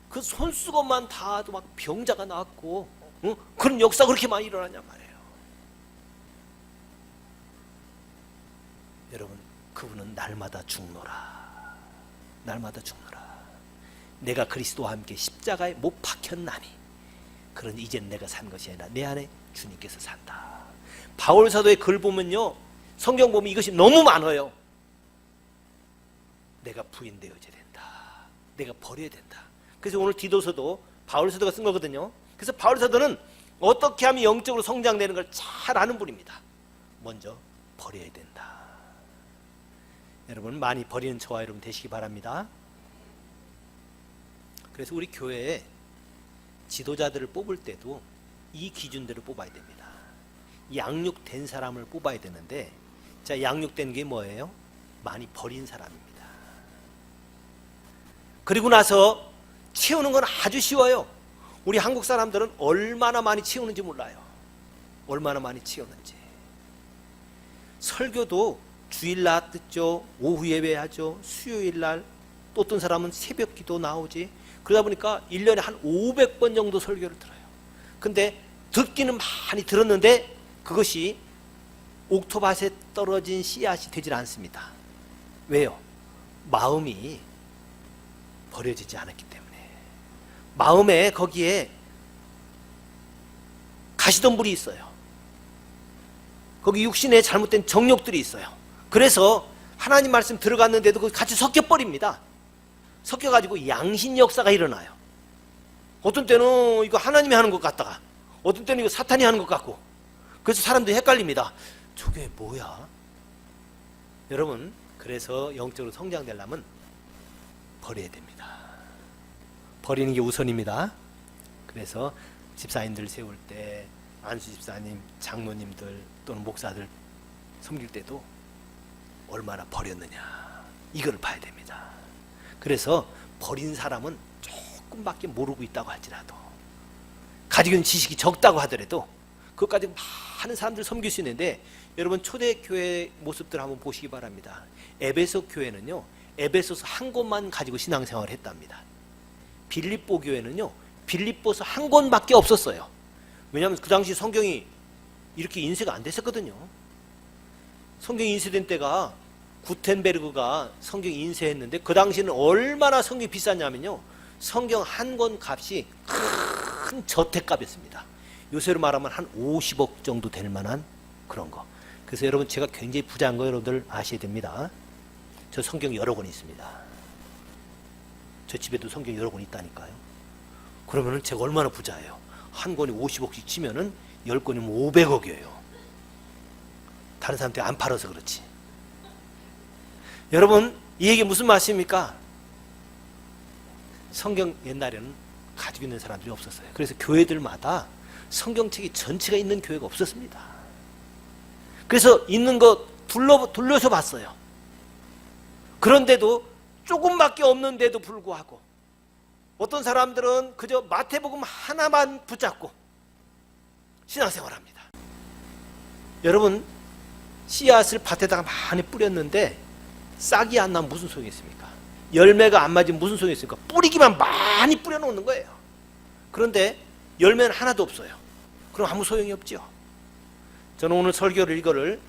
그 손수건만 닿아도 막 병자가 나왔고, 그런 역사가 그렇게 많이 일어나냐 말이에요. 여러분, 그분은 날마다 죽노라. 날마다 죽노라. 내가 그리스도와 함께 십자가에 못 박혔나니 그러니 이제는 내가 산 것이 아니라 내 안에 주님께서 산다. 바울 사도의 글 보면요, 성경 보면 이것이 너무 많아요. 내가 부인되어져야 된다. 내가 버려야 된다. 그래서 오늘 디도서도 바울 사도가 쓴 거거든요. 그래서 바울 사도는 어떻게 하면 영적으로 성장되는 걸 잘 아는 분입니다. 먼저 버려야 된다. 여러분, 많이 버리는 저와 여러분 되시기 바랍니다. 그래서 우리 교회에 지도자들을 뽑을 때도 이 기준대로 뽑아야 됩니다. 양육된 사람을 뽑아야 되는데, 자, 양육된 게 뭐예요? 많이 버린 사람입니다. 그리고 나서 채우는 건 아주 쉬워요. 우리 한국 사람들은 얼마나 많이 채우는지 몰라요. 얼마나 많이 채우는지. 설교도 주일날 듣죠. 오후 예배하죠. 수요일날, 또 어떤 사람은 새벽 기도 나오지. 그러다 보니까 1년에 한 500번 정도 설교를 들어요. 근데 듣기는 많이 들었는데 그것이 옥토밭에 떨어진 씨앗이 되질 않습니다. 왜요? 마음이 버려지지 않았기 때문에. 마음에 거기에 가시덤불이 있어요. 거기 육신에 잘못된 정욕들이 있어요. 그래서 하나님 말씀 들어갔는데도 그거 같이 섞여버립니다. 섞여가지고 양신 역사가 일어나요. 어떤 때는 이거 하나님이 하는 것 같다가, 어떤 때는 이거 사탄이 하는 것 같고, 그래서 사람들이 헷갈립니다. 저게 뭐야? 여러분, 그래서 영적으로 성장되려면 버려야 됩니다. 버리는 게 우선입니다. 그래서 집사님들 세울 때, 안수 집사님, 장로님들 또는 목사들 섬길 때도 얼마나 버렸느냐, 이걸 봐야 됩니다. 그래서 버린 사람은 조금밖에 모르고 있다고 할지라도, 가지고 있는 지식이 적다고 하더라도 그것까지 많은 사람들 섬길 수 있는데, 여러분 초대교회 모습들 한번 보시기 바랍니다. 에베소 교회는요, 에베소서 한 권만 가지고 신앙생활을 했답니다. 빌립보 교회는요, 빌립보서 한 권밖에 없었어요. 왜냐하면 그 당시 성경이 이렇게 인쇄가 안 됐었거든요. 성경이 인쇄된 때가 구텐베르그가 성경 인쇄했는데, 그 당시는 얼마나 성경이 비쌌냐면요, 성경 한 권 값이 큰 저택값이었습니다. 요새로 말하면 한 50억 정도 될 만한 그런 거. 그래서 여러분, 제가 굉장히 부자인 거 여러분들 아셔야 됩니다. 저 성경 여러 권 있습니다. 저 집에도 성경 여러 권 있다니까요. 그러면은 제가 얼마나 부자예요. 한 권이 50억씩 치면은 10권이면 500억이에요. 다른 사람들이 안 팔아서 그렇지. 여러분, 이 얘기 무슨 말씀입니까? 성경 옛날에는 가지고 있는 사람들이 없었어요. 그래서 교회들마다 성경책이 전체가 있는 교회가 없었습니다. 그래서 있는 거 둘러서 봤어요. 그런데도 조금밖에 없는데도 불구하고 어떤 사람들은 그저 마태복음 하나만 붙잡고 신앙생활합니다. 여러분, 씨앗을 밭에다가 많이 뿌렸는데 싹이 안 나면 무슨 소용이 있습니까? 열매가 안 맞으면 무슨 소용이 있습니까? 뿌리기만 많이 뿌려놓는 거예요. 그런데 열매는 하나도 없어요. 그럼 아무 소용이 없죠. 저는 오늘 설교를 이거를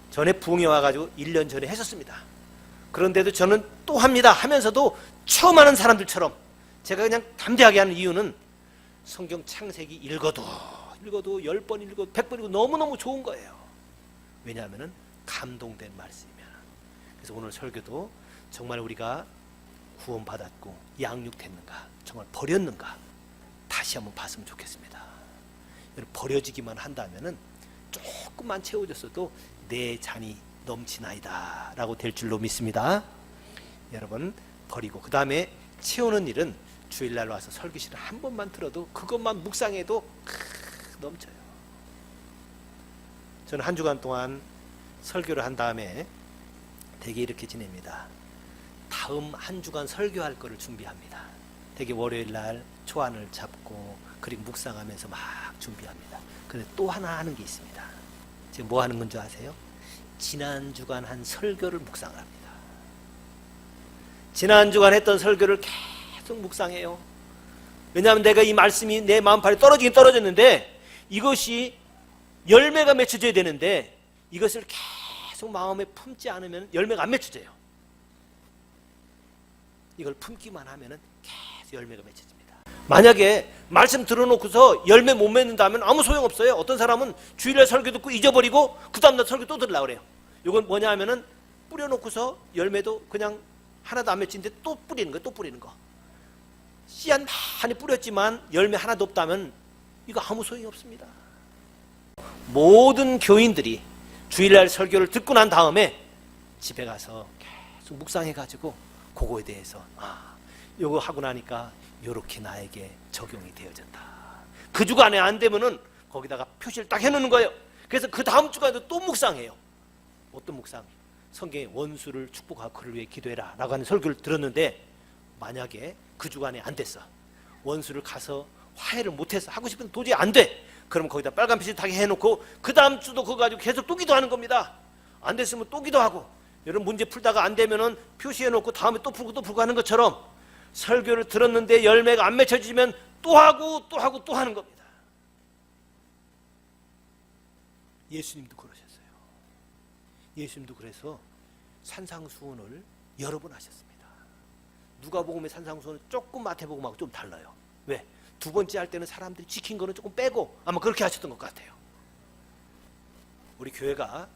전에 부흥에 와가지고 1년 전에 했었습니다. 그런데도 저는 또 합니다 하면서도 처음 하는 사람들처럼 제가 그냥 담대하게 하는 이유는 성경 창세기 읽어도 10번 읽어도 100번 읽어도 너무너무 좋은 거예요. 왜냐하면 감동된 말씀이면. 그래서 오늘 설교도 정말 우리가 구원받았고 양육됐는가, 정말 버렸는가 다시 한번 봤으면 좋겠습니다. 버려지기만 한다면 조금만 채워졌어도 내 잔이 넘치나이다 라고 될 줄로 믿습니다. 여러분, 버리고 그 다음에 채우는 일은 주일날 와서 설교실을 한 번만 들어도 그것만 묵상해도 넘쳐요. 저는 한 주간 동안 설교를 한 다음에 되게 이렇게 지냅니다. 다음 한 주간 설교할 거를 준비합니다. 되게 월요일날 초안을 잡고 그리고 묵상하면서 막 준비합니다. 근데 또 하나 하는 게 있습니다. 지금 뭐 하는 건지 아세요? 지난 주간 한 설교를 묵상합니다. 지난 주간 했던 설교를 계속 묵상해요. 왜냐하면 내가 이 말씀이 내 마음판에 떨어지긴 떨어졌는데 이것이 열매가 맺혀져야 되는데 이것을 계속 마음에 품지 않으면 열매가 안 맺혀져요. 이걸 품기만 하면 계속 열매가 맺혀집니다. 만약에 말씀 들어놓고서 열매 못 맺는다면 아무 소용없어요. 어떤 사람은 주일날 설교 듣고 잊어버리고 그 다음날 설교 또 들으려고 그래요. 이건 뭐냐 하면은 뿌려놓고서 열매도 그냥 하나도 안 맺히는데 또 뿌리는 거예요. 또 뿌리는 거. 씨앗 많이 뿌렸지만 열매 하나도 없다면 이거 아무 소용이 없습니다. 모든 교인들이 주일날 설교를 듣고 난 다음에 집에 가서 계속 묵상해가지고 그거에 대해서 요거 하고 나니까 요렇게 나에게 적용이 되어졌다. 그 주간에 안 되면은 거기다가 표시를 딱 해놓는 거예요. 그래서 그 다음 주간에도 또 묵상해요. 어떤 묵상? 성경에 원수를 축복하고 그를 위해 기도해라 라고 하는 설교를 들었는데 만약에 그 주간에 안 됐어. 원수를 가서 화해를 못해서 하고 싶은데 도저히 안 돼. 그럼 거기다 빨간 표시 딱 해놓고 그 다음 주도 그거 가지고 계속 또 기도하는 겁니다. 안 됐으면 또 기도하고. 여러분 문제 풀다가 안 되면은 표시해놓고 다음에 또 풀고 하는 것처럼 설교를 들었는데 열매가 안 맺혀지면 또 하고 또 하는 겁니다. 예수님도 그러셨어요. 예수님도 그래서 산상수훈을 여러 번 하셨습니다. 누가복음의 산상수훈은 조금 마태복음하고 좀 달라요. 왜? 두 번째 할 때는 사람들이 지킨 거는 조금 빼고 아마 그렇게 하셨던 것 같아요. 우리 교회가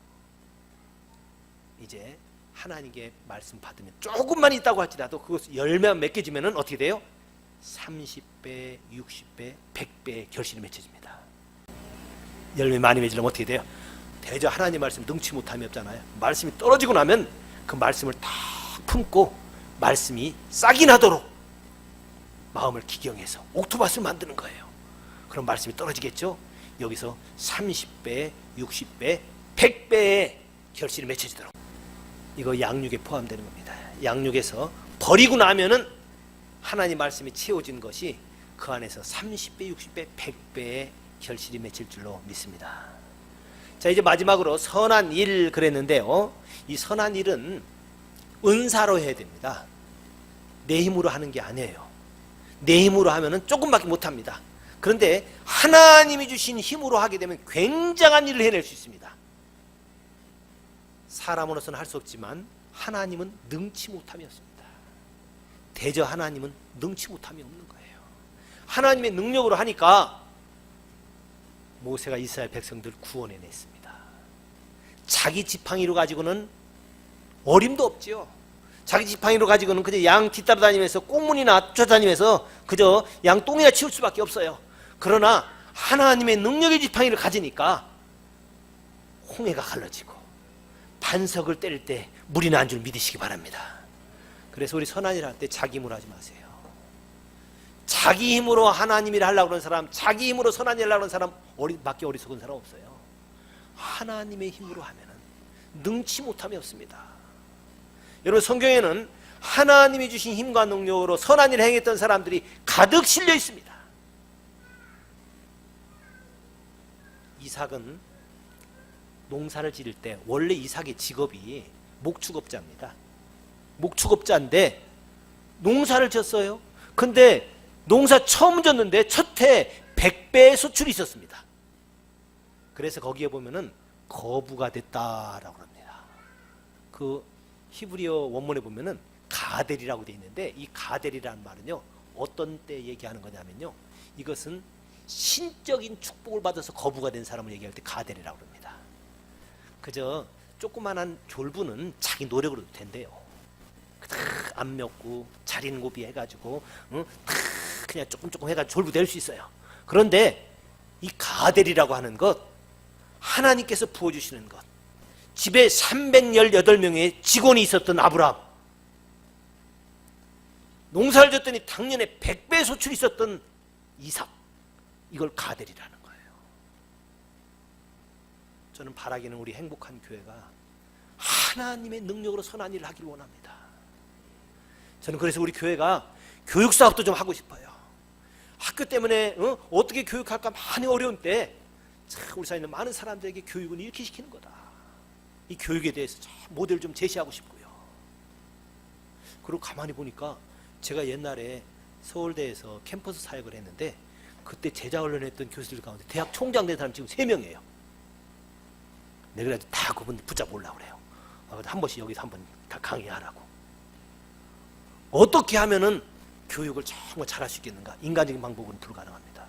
이제 하나님께 말씀 받으면 조금만 있다고 할지라도 그것 열매만 맺혀지면 어떻게 돼요? 30배, 60배, 100배의 결실이 맺혀집니다. 열매 많이 맺으려면 어떻게 돼요? 대저 하나님 말씀 능치 못함이 없잖아요. 말씀이 떨어지고 나면 그 말씀을 딱 품고 말씀이 싹이 나도록 마음을 기경해서 옥토밭을 만드는 거예요. 그럼 말씀이 떨어지겠죠? 여기서 30배, 60배, 100배의 결실이 맺혀지도록. 이거 양육에 포함되는 겁니다. 양육에서 버리고 나면은 하나님 말씀이 채워진 것이 그 안에서 30배, 60배, 100배의 결실이 맺힐 줄로 믿습니다. 자, 이제 마지막으로 선한 일 그랬는데요. 이 선한 일은 은사로 해야 됩니다. 내 힘으로 하는 게 아니에요. 내 힘으로 하면은 조금밖에 못합니다. 그런데 하나님이 주신 힘으로 하게 되면 굉장한 일을 해낼 수 있습니다. 사람으로서는 할 수 없지만 하나님은 능치 못함이 없습니다. 대저 하나님은 능치 못함이 없는 거예요. 하나님의 능력으로 하니까 모세가 이스라엘 백성들을 구원해냈습니다. 자기 지팡이로 가지고는 어림도 없지요. 자기 지팡이로 가지고는 그저 양 뒤따라 다니면서 꽁무니나 쫓아다니면서 그저 양 똥이나 치울 수밖에 없어요. 그러나 하나님의 능력의 지팡이를 가지니까 홍해가 갈라지고 반석을 때릴 때 물이 난 줄 믿으시기 바랍니다. 그래서 우리 선한 일 할 때 자기 힘으로 하지 마세요. 자기 힘으로 하나님 일을 하려고 하는 사람, 자기 힘으로 선한 일을 하려고 하는 사람 밖에 어리석은 사람 없어요. 하나님의 힘으로 하면은 능치 못함이 없습니다. 여러분 성경에는 하나님이 주신 힘과 능력으로 선한 일을 행했던 사람들이 가득 실려 있습니다. 이삭은 농사를 지을 때 원래 이삭의 직업이 목축업자입니다. 목축업자인데 농사를 졌어요. 근데 농사 처음 졌는데 첫 해 100배의 수출이 있었습니다. 그래서 거기에 보면은 거부가 됐다라고 합니다. 그 히브리어 원문에 보면은 가델이라고 되어 있는데 이 가델이라는 말은요 어떤 때 얘기하는 거냐면요, 이것은 신적인 축복을 받아서 거부가 된 사람을 얘기할 때 가델이라고 합니다. 그저 조그만한 졸부는 자기 노력으로도 된대요. 안 먹고 잘 인고비 해가지고 그냥 조금 해가지고 졸부 될 수 있어요. 그런데 이 가델이라고 하는 것, 하나님께서 부어주시는 것, 집에 318명의 직원이 있었던 아브라함, 농사를 졌더니 당년에 100배 소출이 있었던 이삭, 이걸 가델이라는 거예요. 저는 바라기는 우리 행복한 교회가 하나님의 능력으로 선한 일을 하길 원합니다. 저는 그래서 우리 교회가 교육 사업도 좀 하고 싶어요. 학교 때문에 어떻게 교육할까 많이 어려운 때 우리 사회는 많은 사람들에게 교육은 이렇게 시키는 거다. 이 교육에 대해서 모델을 좀 제시하고 싶고요. 그리고 가만히 보니까 제가 옛날에 서울대에서 캠퍼스 사역을 했는데 그때 제자훈련했던 교수들 가운데 대학 총장 된 사람 지금 3명이에요. 내가 그래도 다 그분 붙잡으려고 그래요. 한 번씩 여기서 한번 다 강의하라고. 어떻게 하면은 교육을 정말 잘할 수 있겠는가? 인간적인 방법은 불가능합니다.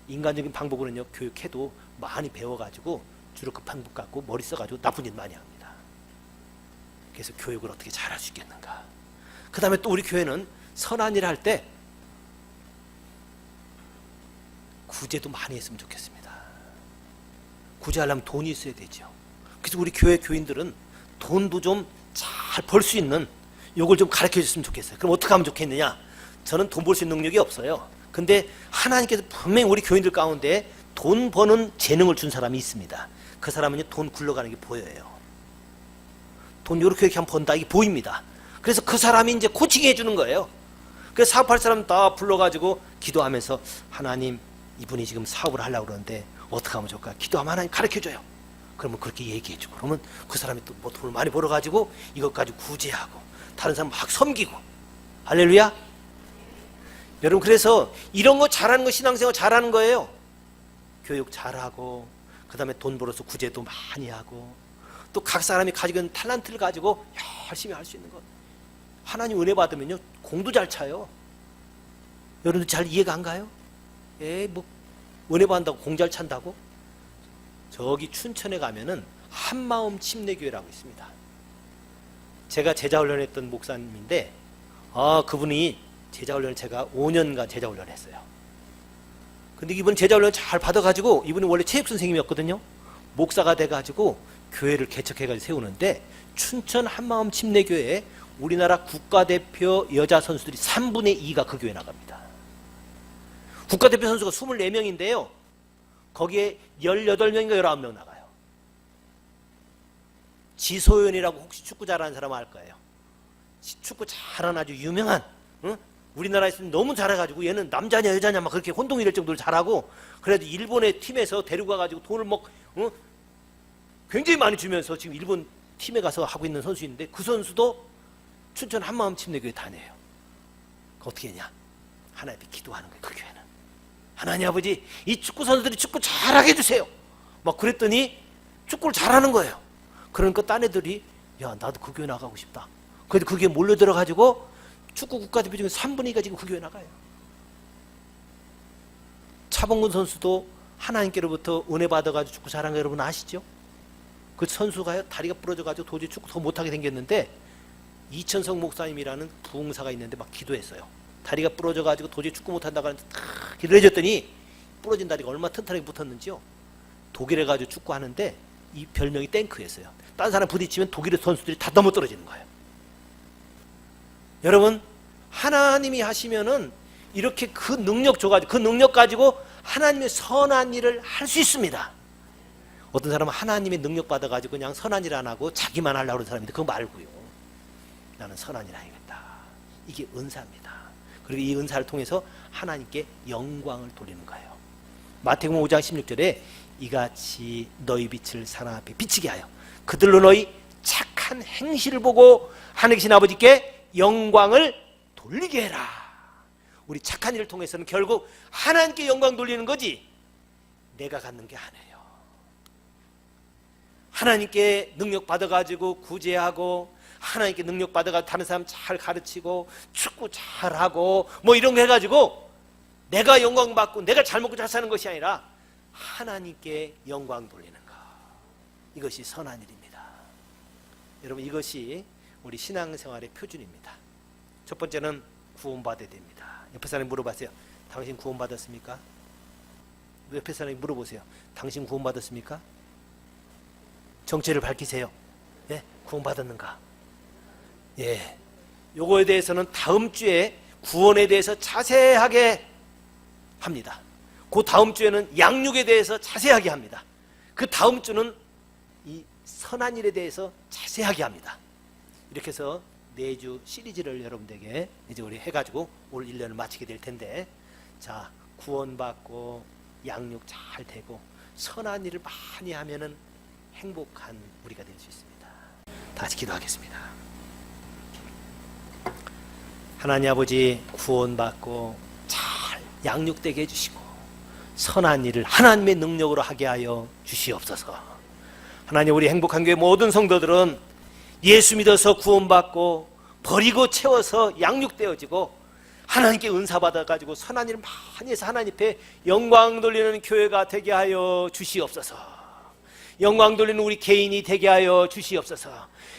인간적인 방법으로는요, 교육해도 많이 배워가지고 주로 급한 것 같고 머리 써가지고 나쁜 일 많이 합니다. 그래서 교육을 어떻게 잘할 수 있겠는가? 그 다음에 또 우리 교회는 선한 일 할 때 구제도 많이 했으면 좋겠습니다. 구제하려면 돈이 있어야 되죠. 그래서 우리 교회 교인들은 돈도 좀 잘 벌 수 있는 요걸 좀 가르쳐 줬으면 좋겠어요. 그럼 어떻게 하면 좋겠느냐? 저는 돈 벌 수 있는 능력이 없어요. 근데 하나님께서 분명히 우리 교인들 가운데 돈 버는 재능을 준 사람이 있습니다. 그 사람은 돈 굴러가는 게 보여요. 돈 요렇게 한번 번다, 이게 보입니다. 그래서 그 사람이 이제 코칭 해주는 거예요. 그래서 사업할 사람 다 불러가지고 기도하면서, 하나님, 이분이 지금 사업을 하려고 그러는데 어떻게 하면 좋을까? 기도하면 하나님 가르쳐줘요. 그러면 그렇게 얘기해주고, 그러면 그 사람이 또 뭐 돈을 많이 벌어가지고 이것 가지고 구제하고 다른 사람 막 섬기고. 할렐루야. 여러분, 그래서 이런 거 잘하는 거 신앙생활 잘하는 거예요. 교육 잘하고, 그 다음에 돈 벌어서 구제도 많이 하고, 또 각 사람이 가지고 있는 탤런트를 가지고 열심히 할 수 있는 것. 하나님 은혜 받으면요, 공도 잘 차요. 여러분들 잘 이해가 안 가요? 뭐 은혜 받는다고 공 잘 찬다고? 저기 춘천에 가면은 한마음 침례교회라고 있습니다. 제가 제자훈련했던 목사님인데, 그분이 제자훈련을 제가 5년간 제자훈련을 했어요. 근데 이분 제자훈련 잘 받아가지고, 이분이 원래 체육선생님이었거든요. 목사가 돼가지고 교회를 개척해가지고 세우는데, 춘천 한마음 침례교회에 우리나라 국가대표 여자 선수들이 3분의 2가 그 교회 나갑니다. 국가대표 선수가 24명인데요. 거기에 18명인가 19명 나가요. 지소연이라고 혹시 축구 잘하는 사람 알 거예요. 축구 잘하는 아주 유명한, 우리나라에서 너무 잘해가지고 얘는 남자냐 여자냐 막 그렇게 혼동이 될 정도로 잘하고, 그래도 일본의 팀에서 데리고 가가지고 돈을 굉장히 많이 주면서 지금 일본 팀에 가서 하고 있는 선수인데, 그 선수도 춘천 한마음 침례교회 다녀요. 어떻게 했냐? 하나님께 기도하는 거예요. 그 교회는, 하나님 아버지, 이 축구 선수들이 축구 잘하게 해주세요. 막 그랬더니 축구를 잘하는 거예요. 그러니까 딴 애들이, 야, 나도 그 교회 나가고 싶다. 그래도 그 교회 몰려들어가지고 축구 국가대표 중에 3분의 2가 지금 그 교회 나가요. 차범근 선수도 하나님께로부터 은혜 받아가지고 축구 잘한 거 여러분 아시죠? 그 선수가요, 다리가 부러져가지고 도저히 축구 더 못하게 생겼는데, 이천성 목사님이라는 부흥사가 있는데 막 기도했어요. 다리가 부러져가지고 도저히 축구 못한다고 하는데 탁 기도를 해줬더니 부러진 다리가 얼마나 튼튼하게 붙었는지요. 독일에 가지고 축구하는데 이 별명이 탱크였어요. 딴 사람 부딪히면 독일의 선수들이 다 넘어 떨어지는 거예요. 여러분, 하나님이 하시면은 이렇게 그 능력 줘가지고, 그 능력 가지고 하나님의 선한 일을 할 수 있습니다. 어떤 사람은 하나님의 능력 받아가지고 그냥 선한 일 안 하고 자기만 하려고 하는 사람인데, 그거 말고요. 나는 선한 일 하겠다. 이게 은사입니다. 그리고 이 은사를 통해서 하나님께 영광을 돌리는 거예요. 마태복음 5장 16절에 이같이 너희 빛을 사람 앞에 비치게 하여 그들로 너희 착한 행실을 보고 하늘 계신 아버지께 영광을 돌리게 해라. 우리 착한 일을 통해서는 결국 하나님께 영광 돌리는 거지 내가 갖는 게 아니에요. 하나님께 능력 받아가지고 구제하고 하나님께 능력 받아가 다른 사람 잘 가르치고 축구 잘하고 뭐 이런 거 해가지고 내가 영광 받고 내가 잘 먹고 잘 사는 것이 아니라 하나님께 영광 돌리는 것, 이것이 선한 일입니다. 여러분, 이것이 우리 신앙생활의 표준입니다. 첫 번째는 구원받아야 됩니다. 옆에 사람이 물어봤어요. 당신 구원받았습니까? 옆에 사람이 물어보세요. 당신 구원받았습니까? 정체를 밝히세요. 예, 구원받았는가? 예, 요거에 대해서는 다음 주에 구원에 대해서 자세하게 합니다. 그 다음 주에는 양육에 대해서 자세하게 합니다. 그 다음 주는 이 선한 일에 대해서 자세하게 합니다. 이렇게 해서 4주 시리즈를 여러분들에게 이제 우리 해가지고 올 1년을 마치게 될 텐데, 자, 구원받고 양육 잘 되고 선한 일을 많이 하면은 행복한 우리가 될 수 있습니다. 다시 기도하겠습니다. 하나님 아버지, 구원받고 잘 양육되게 해주시고 선한 일을 하나님의 능력으로 하게 하여 주시옵소서. 하나님, 우리 행복한 교회 모든 성도들은 예수 믿어서 구원받고 버리고 채워서 양육되어지고 하나님께 은사 받아가지고 선한 일을 많이 해서 하나님 앞에 영광 돌리는 교회가 되게 하여 주시옵소서. 영광 돌리는 우리 개인이 되게 하여 주시옵소서.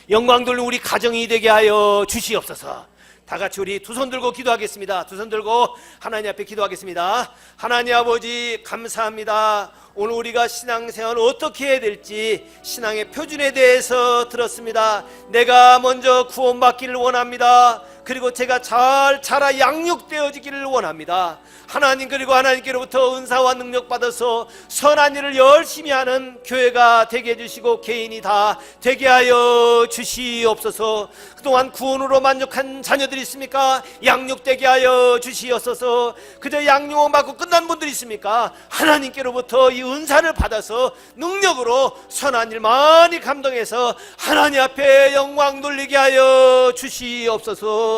영광 돌리는 우리 가정이 되게 하여 주시옵소서. 다 같이 우리 두 손 들고 기도하겠습니다. 두 손 들고 하나님 앞에 기도하겠습니다. 하나님 아버지, 감사합니다. 오늘 우리가 신앙생활을 어떻게 해야 될지 신앙의 표준에 대해서 들었습니다. 내가 먼저 구원받기를 원합니다. 그리고 제가 잘 자라 양육되어지기를 원합니다. 하나님, 그리고 하나님께로부터 은사와 능력 받아서 선한 일을 열심히 하는 교회가 되게 해주시고 개인이 다 되게 하여 주시옵소서. 그동안 구원으로 만족한 자녀들이 있습니까? 양육되게 하여 주시옵소서. 그저 양육만 받고 끝난 분들이 있습니까? 하나님께로부터 이 은사를 받아서 능력으로 선한 일 많이 감동해서 하나님 앞에 영광 돌리게 하여 주시옵소서.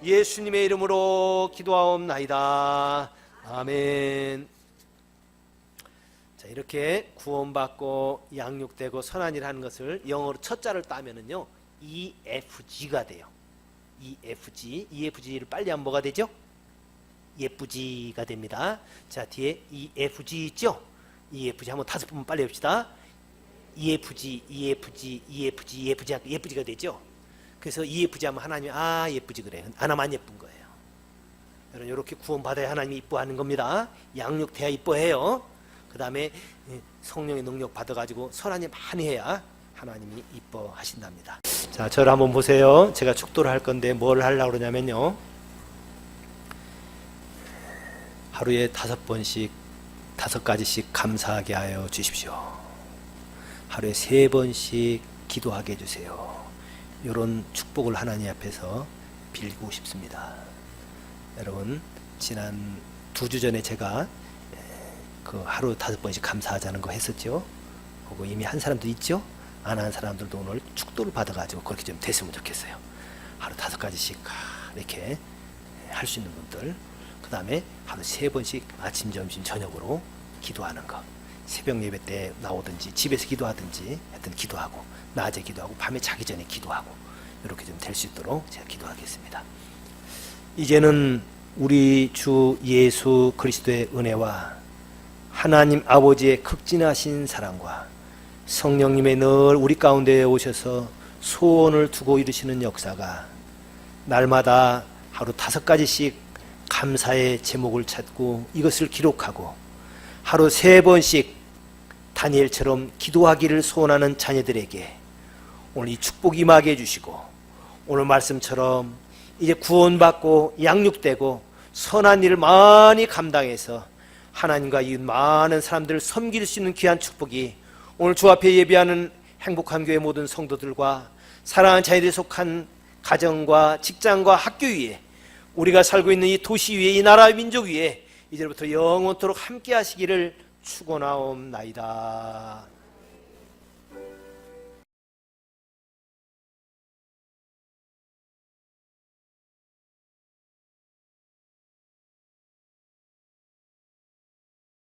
예수님의 이름으로 기도하옵나이다. 아멘. 자, 이렇게 구원받고 양육되고 선한 일 하는 것을 영어로 첫 자를 따면은요 EFG가 돼요. EFG를 빨리 하면 뭐가 되죠? 예쁘지가 됩니다. 자, 뒤에 EFG 있죠? EFG 한번 5번 빨리 해봅시다. EFG가 되죠? 그래서 EFG 하면 하나님이 예쁘지 그래. 안 하면 안 예쁜 거예요. 여러분, 이렇게 구원받아야 하나님이 이뻐하는 겁니다. 양육돼야 이뻐해요. 그 다음에 성령의 능력 받아가지고 선한 일 많이 해야 하나님이 이뻐하신답니다. 자, 저를 한번 보세요. 제가 축도를 할 건데 뭘 하려고 그러냐면요, 하루에 5번씩 5가지씩 감사하게 하여 주십시오. 하루에 3번씩 기도하게 해주세요. 이런 축복을 하나님 앞에서 빌고 싶습니다. 여러분, 지난 2주 전에 제가 그 하루 5번씩 감사하자는 거 했었죠. 그거 이미 한 사람도 있죠. 안 한 사람들도 오늘 축도를 받아가지고 그렇게 좀 됐으면 좋겠어요. 하루 5가지씩 이렇게 할 수 있는 분들, 그 다음에 하루 3번씩 아침, 점심, 저녁으로 기도하는 거, 새벽 예배 때 나오든지 집에서 기도하든지 하여튼 기도하고, 낮에 기도하고 밤에 자기 전에 기도하고, 이렇게 좀 될 수 있도록 제가 기도하겠습니다. 이제는 우리 주 예수 그리스도의 은혜와 하나님 아버지의 극진하신 사랑과 성령님의 늘 우리 가운데에 오셔서 소원을 두고 이루시는 역사가 날마다 하루 5가지씩 감사의 제목을 찾고 이것을 기록하고 하루 3번씩 다니엘처럼 기도하기를 소원하는 자녀들에게 오늘 이 축복 임하게 해주시고, 오늘 말씀처럼 이제 구원받고 양육되고 선한 일을 많이 감당해서 하나님과 이 많은 사람들을 섬길 수 있는 귀한 축복이 오늘 주 앞에 예배하는 행복한 교회 모든 성도들과 사랑하는 자녀들이 속한 가정과 직장과 학교 위에, 우리가 살고 있는 이 도시 위에, 이 나라 민족 위에 이제부터 영원토록 함께 하시기를 축원하옵나이다.